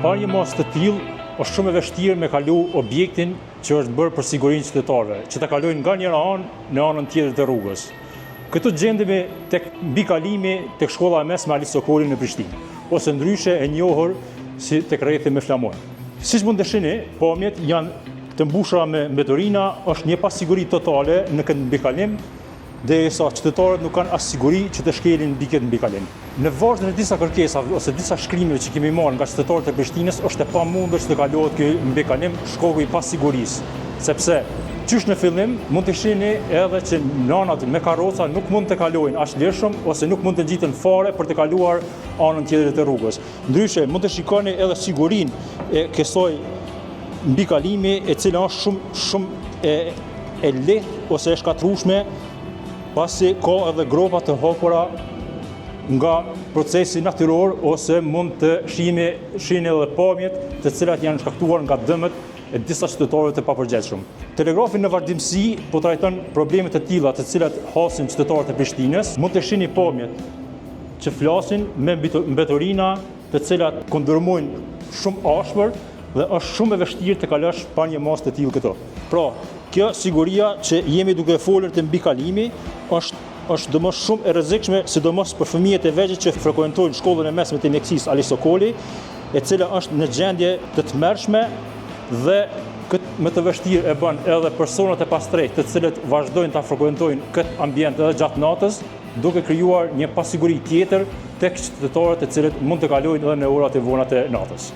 Pa një mos të tillë, është shumë e vështirë me kalu objektin që është bërë për sigurinë e qytetarëve, që ta kalojnë nga njëra anë në anën tjetër të rrugës. Këtu gjendemi tek mbikalimi tek shkolla e mesme Ali Sokoli në Prishtinë, ose ndryshe e njohur si tek rrethi me flamur. Siç mund të shihni, pamjet janë të mbushura me mbeturina, është një pasiguri totale në këtë mbikalim, derisa qytetarët nuk kanë as siguri që të shkelin mbi këtë mbikalim. Në vargje të disa kërkesave ose disa shkrimeve që kemi marrë nga qytetarët e Prishtinës, është e pamundur që të kalohet ky mbikalim shkoku i pasigurisë, sepse qysh në fillim mund të shihni edhe që nanat me karroca nuk mund të kalojnë as lirshëm ose nuk mund të ngjiten fare për të kaluar anën tjetër të rrugës. Ndryshe mund të shikoni edhe sigurinë e kësaj mbikalimi, e cila është shumë e lehtë ose e shkatrueshme, pasi ka edhe gropa të hapura nga procesi natyror ose mund të shihni edhe pamjet të cilat janë shkaktuar nga dëmët e disa qytetarëve të papërgjegjshëm. Telegrafi në vazhdimsi po trajton probleme të tilla të cilat hasin qytetarët e Prishtinës. Mund të shihni pamjet që flasin me mbeturina të cilat kundërmojnë shumë ashpër dhe është shumë e vështirë të kalosh pa një mas të tillë këto. Pra, kjo siguria që jemi duke folur të mbikalimi është domos shumë e rrezikshme, sidomos për fëmijët e vegjël që frekuentojnë shkollën e mesme të mjekësisë Ali Sokoli, e cila është në gjendje të tmerrshme dhe këtë më të vështirë e bën edhe personat e pastërtit, të cilët vazhdojnë ta frekuentojnë këtë ambient edhe gjatë natës, duke krijuar një pasiguri tjetër tek qytetarët e cilët mund të kalojnë edhe në orat e vona të natës.